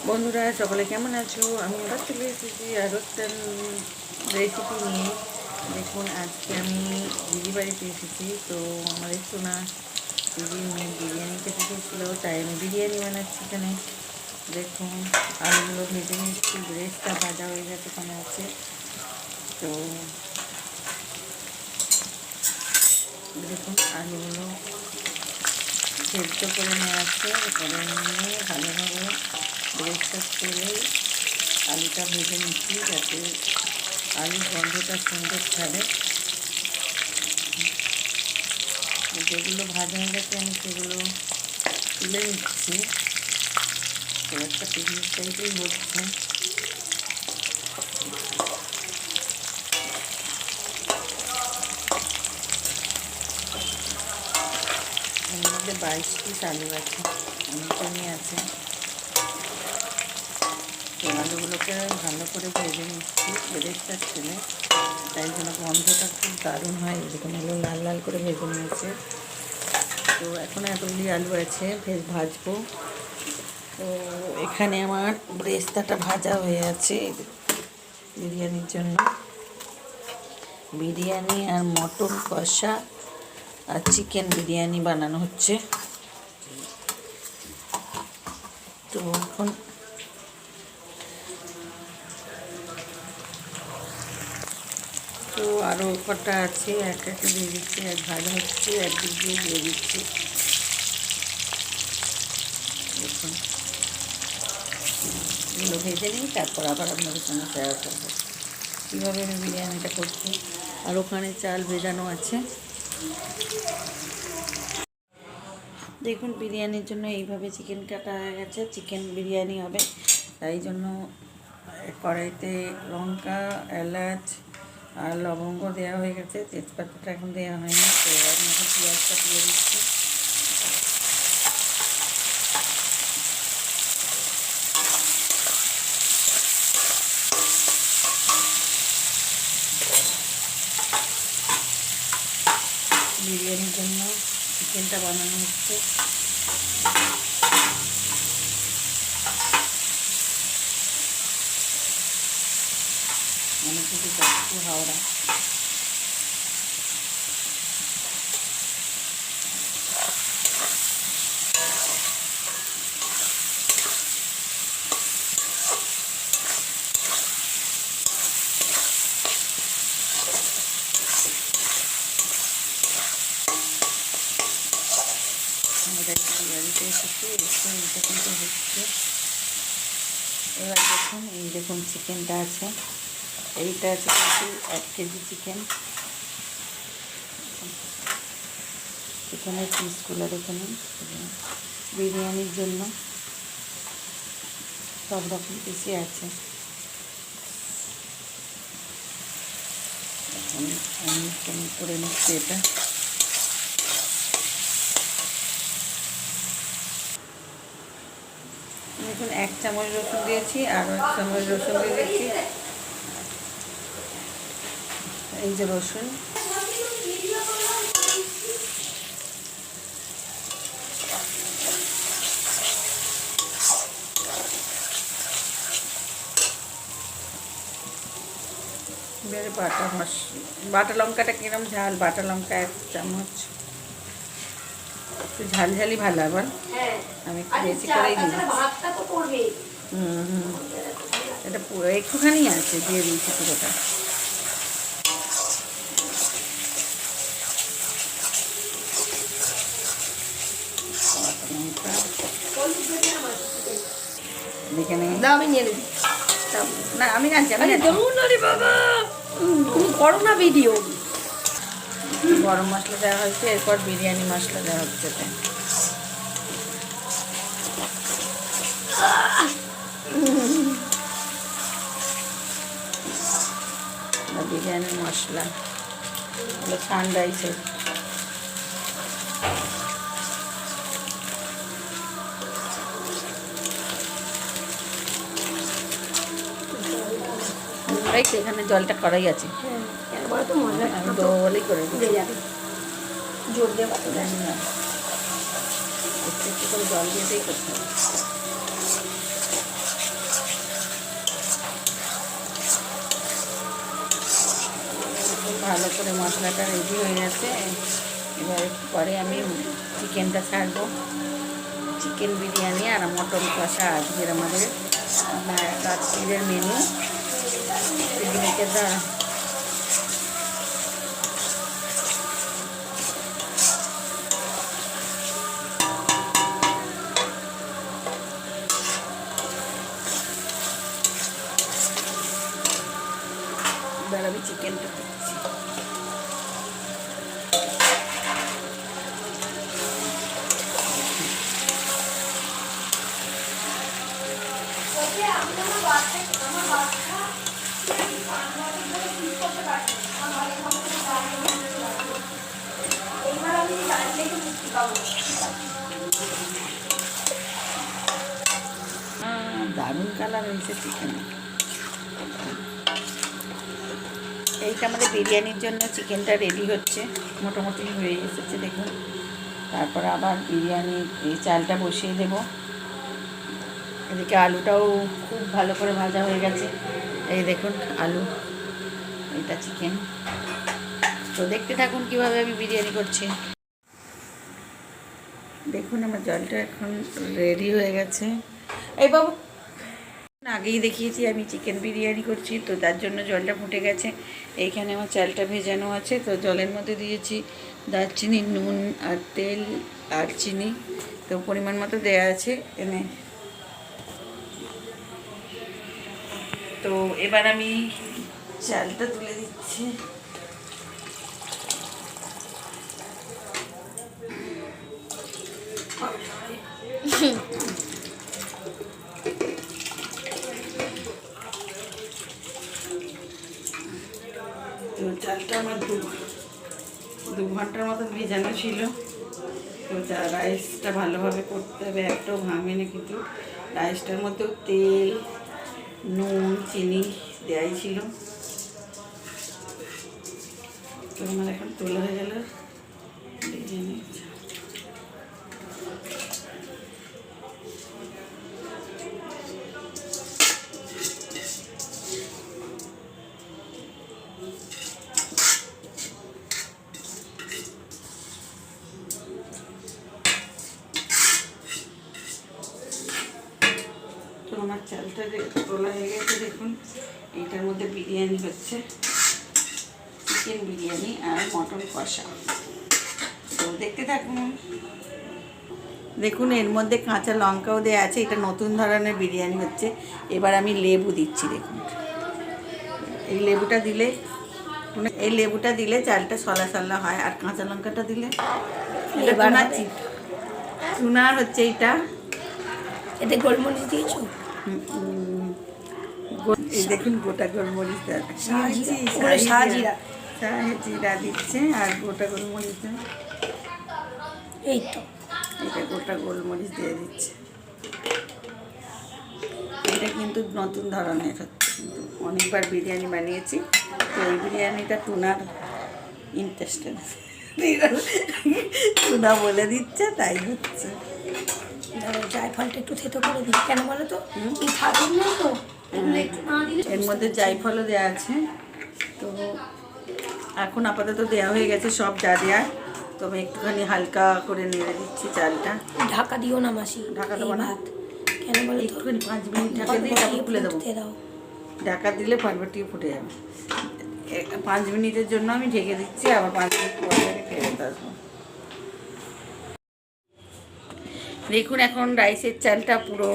বন্ধুরা সকলে কেমন আছো? আমি আবার চলে এসেছি আরও একটা রেসিপি নিয়ে। দেখুন, আজকে আমি দিদি বাড়িতে এসেছি। তো আমাদের সোনা দিদির মেয়ে বিরিয়ানি খেতে চেয়েছিলো, তাই আমি বিরিয়ানি বানাচ্ছি এখানে। দেখুন, আলুগুলো ভেজে নিচ্ছি, ব্রেস্টটা ভাজা হয়ে গেছে ওখানে আছে। তো দেখুন, আলুগুলো সেদ্ধ করে নেওয়া আছে, করে নিয়ে ভালোভাবে ব্রেস্টটা তেলে আলুটা ভেজে নিচ্ছি যাতে আলুর গন্ধটা সুন্দর ছাড়ে। যেগুলো ভাজা হয়ে গেছে আমি সেগুলো তুলে নিচ্ছি। তো একটা পিকনিক টাইপেই হচ্ছে। এর মধ্যে 22 পিস আলু আছে, অনেকটাই আছে। তো আলুগুলোকে ভালো করে ভেজে নিচ্ছি ব্রেস্টটা ছেলে, তাই জন্য গন্ধটা খুব দারুণ হয়। এরকম আলু লাল লাল করে ভেজে নিয়েছে। তো এখন এতগুলি আলু আছে, ভাজবো। তো এখানে আমার ব্রেস্তাটা ভাজা হয়ে আছে বিরিয়ানির জন্য। বিরিয়ানি আর মটন কষা আর চিকেন বিরিয়ানি বানানো হচ্ছে। তো এখন তো আরও কটা আছে, একটা দিয়ে দিচ্ছি, এক ভাজা হচ্ছে, একদিক দিয়ে দিয়ে দিচ্ছি। দেখুন, এগুলো ভেজে নিই, তারপর আবার আপনাদের সঙ্গে শেয়ার করবো কীভাবে আমি বিরিয়ানিটা করছি। আর ওখানে চাল ভেজানো আছে। দেখুন, বিরিয়ানির জন্য এইভাবে চিকেন কাটা হয়ে গেছে, চিকেন বিরিয়ানি হবে। তাই জন্য কড়াইতে লঙ্কা, এলাচ আর লবঙ্গ দেওয়া হয়ে গেছে, তেজপাতাটা এখন দেওয়া হয়নি। তো আমি এখন পেঁয়াজটা তুলে দিচ্ছি। বিরিয়ানির জন্য চিকেনটা বানানো হচ্ছে। অনেক কিছু একটু হাওড়া। আমরা একটু বিরিয়ানিতে এসেছি, এটা কিন্তু হচ্ছে। এবার দেখুন, এই দেখুন চিকেনটা আছে, এইটা আছে কিন্তু 1 কেজি চিকেন। চিকেনের পিসগুলো দেখে নিন, বিরিয়ানির জন্য সব রকম পিসই আছে। আমি করে নিচ্ছি এটা। দেখুন, 1 চামচ রসুন দিয়েছি, আরও 1 চামচ রসুন দিয়ে দিচ্ছি। এই যে রসুন, এবারে বাটা লঙ্কাটা কিরম ঝাল, বাটা লঙ্কা 1 চামচ। একটু ঝালঝালি ভালো আবার, আমি একটু বেশি করেই দিই। এটা পুরো একটুখানি আছে, দিয়ে দিয়েছি পুরোটা। দেখে নেই, আমি নিয়ে নেবি না আমি জানছি, আমি বাবা, তুমি করো না ভিডিও। গরম মশলা দেওয়া হয়েছে, এরপর বিরিয়ানি মশলা দেওয়া হচ্ছে। বিরিয়ানির মশলা এগুলো ঠান্ডাইছে। এখানে জলটা করাই আছে, আমি তো বলেই করে জোর দিয়ে জানি না, একটু একটু করে জল দিয়েতেই করতে হবে। ভালো করে মশলাটা রেডি হয়ে গেছে। এবার পরে আমি চিকেনটা ছাড়বো। চিকেন বিরিয়ানি আর মটন কষা আজকের আমাদের রাত্রিরের মেনু। পিকনিকের দ্বারা এবার আমি চিকেনটা দিচ্ছি। দারুণ কালার হয়েছে চিকেন। এইটা আমাদের বিরিয়ানির জন্য চিকেনটা রেডি হচ্ছে, মোটামুটি হয়ে এসেছে দেখুন। তারপর আবার বিরিয়ানি এই চালটা বসিয়ে দেব। এদিকে আলুটাও খুব ভালো করে ভাজা হয়ে গেছে, এই দেখুন আলু, এটা চিকেন। তো দেখতে থাকুন কীভাবে আমি বিরিয়ানি করছি। দেখুন আমার জলটা এখন রেডি হয়ে গেছে। এই বাবু, আগেই দেখিয়েছি আমি চিকেন বিরিয়ানি করছি, তো তার জন্য জলটা ফুটে গেছে। এইখানে আমার চালটা ভেজানো আছে, তো জলের মধ্যে দিয়েছি দারচিনি, নুন আর তেল আর চিনি, তো পরিমাণ মতো দেওয়া আছে এনে। তো এবার আমি চালটা তুলে দিচ্ছি। তো চালটা আমার দু ঘন্টার মতো ভেজানো ছিল। তো রাইসটা ভালোভাবে করতে হবে, একটাও ভাঙে না, কিন্তু রাইসটার মধ্যেও তেল, নুন, চিনি দেওয়াই ছিল। তো আমার এখন তোলা হয়ে গেল বিরিয়ানি। তো আমার চালটা তোলা হয়ে গেছে দেখুন। এইটার মধ্যে বিরিয়ানি হচ্ছে, চিকেন বিরিয়ানি আর মটন কষা। তো দেখতে থাকুন। দেখুন এর মধ্যে কাঁচা লঙ্কাও দেওয়া আছে, এটা নতুন ধরনের বিরিয়ানি হচ্ছে। এবার আমি লেবু দিচ্ছি দেখুন। এই লেবুটা দিলে চালটা সলা সলা হয়, আর কাঁচা লঙ্কাটা দিলে চুনা হচ্ছে এইটা। এতে গোলমরিচ দিয়েছো? এই দেখুন গোটা গোলমরিচ জিরা দিচ্ছে আর গোটা গোলমরিচ, এই তো এটা গোটা গোলমরিচ দিয়ে দিচ্ছে। এটা কিন্তু নতুন ধরনের হচ্ছে, কিন্তু অনেকবার বিরিয়ানি বানিয়েছি। তো এই বিরিয়ানিটা টুনার ইন্টারেস্টেড, টুনা বলে দিচ্ছে তাই হচ্ছে। জায়ফলটা একটু থেতো করে দিই, কেন বলো তো এই থাকুন না তো, এর মধ্যে জায়ফলও দেওয়া আছে। তো এখন আপাতত দেওয়া হয়ে গেছে সব যা দেওয়ার। তো আমি একটুখানি হালকা করে নেড়ে দিচ্ছি চালটা। ঢাকা দিও না মাসি, ঢাকা দেবো না, কেন বলো তো? একটুখানি 5 মিনিট ঢাকা দিয়ে তারপর খুলে দেবো। ঢাকা দিলে পারবটিয়ে ফুটে যাবে। 5 মিনিটের জন্য আমি ঢেকে দিচ্ছি, আবার 5 মিনিট পরে ফেরত আসবো। দেখুন এখন রাইসের চালটা পুরো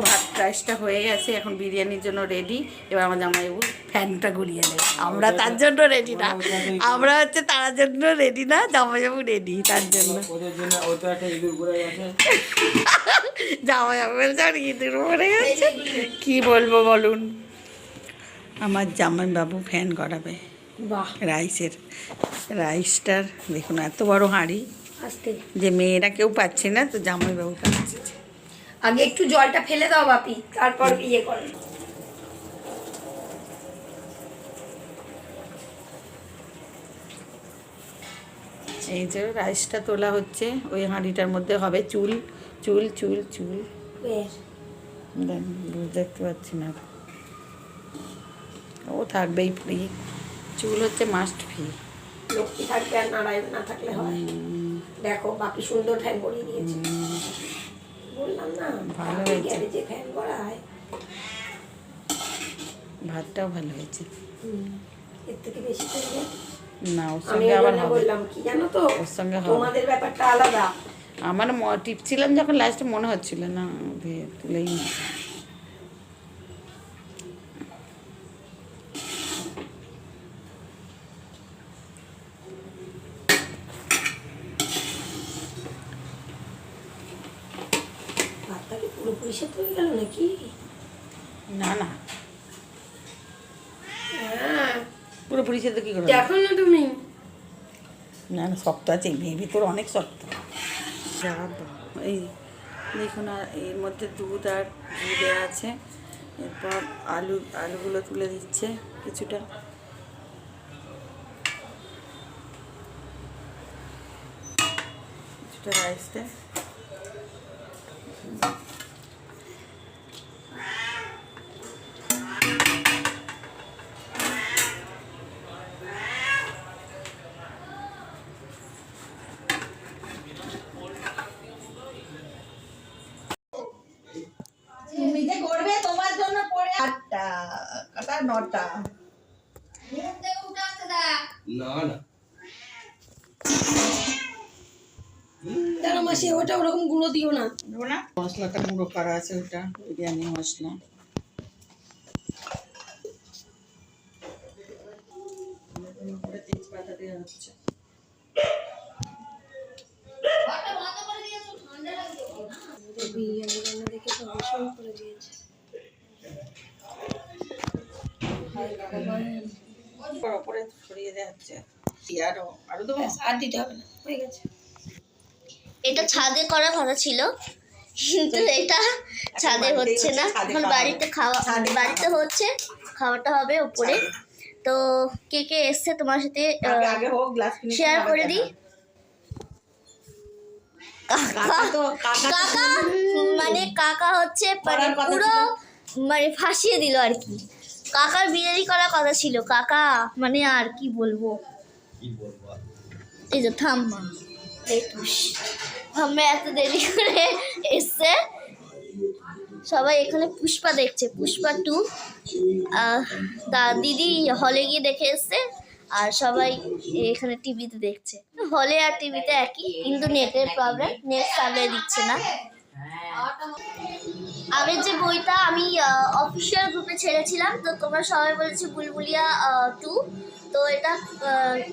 ভাত রাইসটা হয়ে গেছে, এখন বিরিয়ানির জন্য রেডি। এবার আমার জামাইবাবু ফ্যানটা ঘুরিয়ে নেয়। আমরা তার জন্য রেডি না, আমরা হচ্ছে তার জন্য রেডি না, জামাইবাবু রেডি তার জন্য। জামাইবাবু ইঁদুর পড়ে গেছে, কি বলবো বলুন। আমার জামাইবাবু ফ্যান করাবে রাইসটার। দেখুন এত বড় হাঁড়ি, যে মেয়েরা কেউ পাচ্ছে না, তো জামাইবাবু পাচ্ছে। আগে একটু জলটা ফেলে দাও বাপি, তারপর ইয়ে করো। এই যে রাইসটা তোলা হচ্ছে, ওই হাঁড়িটার মধ্যে হবে চুল চুল চুল চুল, দেখতে পাচ্ছি না, ও থাকবেই ফ্রি। চুল হচ্ছে মাস্ট ফি। লক্ষ্মী থাকবে আর নারায়ণ না থাকলে হয়। দেখো বাকি সুন্দর ফ্যান করিয়ে দিয়েছে, বললাম না ভালো হয়েছে। যে ফ্যান করা হয়। ভাতটাও ভালো হয়েছে। এর থেকে বেশি করবে না, ওর আমি সঙ্গে আবার হবে। বললাম কি জানো তো, ওর সঙ্গে হবে। তোমাদের ব্যাপারটা আলাদা। আমার টিপছিলাম যখন লাস্টে মনে হচ্ছিল না, তুলেই নি। ভাতটা কি পুরোপুরি সেদ্ধ হয়ে গেল নাকি? না না, হ্যাঁ পুরোপুরি সেদ্ধ কি করে? দেখো না তুমি। না না, শক্ত আছে, এর ভিতর অনেক শক্ত। এই দেখুন, আর এর মধ্যে দুধ আর ঘি দেওয়া আছে। এরপর আলুগুলো তুলে দিচ্ছে কিছুটা। কিছুটা রাইস দেয়। নিজে করবে তোমার জন্য পড়ে 8টা কাটা 9টা। না না, জানো মাসি ওটা ওরকম গুঁড়ো দিও না। মশলাটা গুঁড়ো করা আছে, ওটা বিরিয়ানি মশলা। তেজপাতা দেওয়া হচ্ছে। বিরিয়ানি রান্না দেখে তো ভীষণ করে দিয়েছে। ওপরে ছড়িয়ে দেওয়া হচ্ছে। আরো দেবো? ব্যাস, আর দিতে হবে না, হয়ে গেছে। এটা ছাদে করার কথা ছিল, কিন্তু এটা ছাদে হচ্ছে না। এখন বাড়িতে বাড়িতে হচ্ছে, খাওয়াটা হবে উপরে। তো কে কে এসছে তোমার সাথে আগে হোক গ্লাস ফিনিশ শেয়ার করে দিই। কাকা মানে কাকা হচ্ছে মানে পুরো মানে ফাঁসিয়ে দিল আর কি। কাকার বিরিয়ানি করার কথা ছিল, কাকা মানে আর কি বলবো। এই যে থাম্মা আমরা এত দেরি করে এসছে, সবাই এখানে পুষ্পা দেখছে, পুষ্পা 2। দিদি হলে গিয়ে দেখে এসছে, আর সবাই এখানে টিভিতে দেখছে। হলে আর টিভিতে একই, কিন্তু নেটের প্রবলেম, নেট সাপ্লাই দিচ্ছে না। আগের যে বইটা আমি অফিসিয়াল গ্রুপে ছেড়েছিলাম, তো তোমরা সবাই বলেছি বুলবুলিয়া 2। তো এটা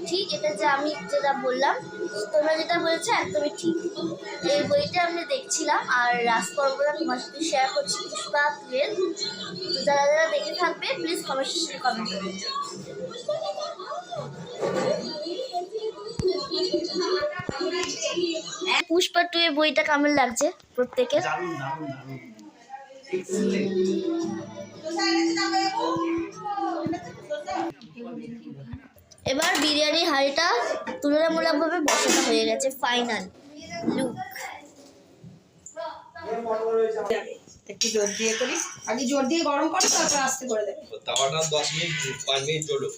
ঠিক, এটা যে আমি যেটা বললাম, তোমরা যেটা বলেছো একদমই ঠিক। এই বইটা আমি দেখছিলাম, আর রাজপর্বটা তোমার সাথে শেয়ার করছি, পুষ্পা 12। তো যারা যারা দেখে থাকবে প্লিজ কমেন্ট সেকশনে কমেন্ট করবে। পুষ্পা 2 এর বইটা কেমন লাগছে প্রত্যেকের? এবার বিরিয়ানির হাঁড়িটা তুলনামূলকভাবে বসানো হয়ে গেছে, ফাইনাল লুক। একটু জোর দিয়ে করি। আগে জোর দিয়ে গরম করো, তারপর আস্তে করে দেবে। তাওয়াটা 10 মিনিট 5 মিনিট চলো।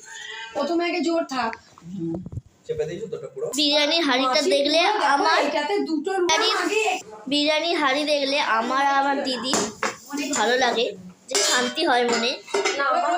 প্রথমে আগে জোর থাক। চেপে দিয়েছো তোটা পুরো। বিরিয়ানির হাঁড়িটা দেখলে আমার এটাতে দুটো বিরিয়ানির হাঁড়ি দেখলে আমার আর আমার দিদি ভালো লাগে, যে শান্তি হয় মনে। না আমার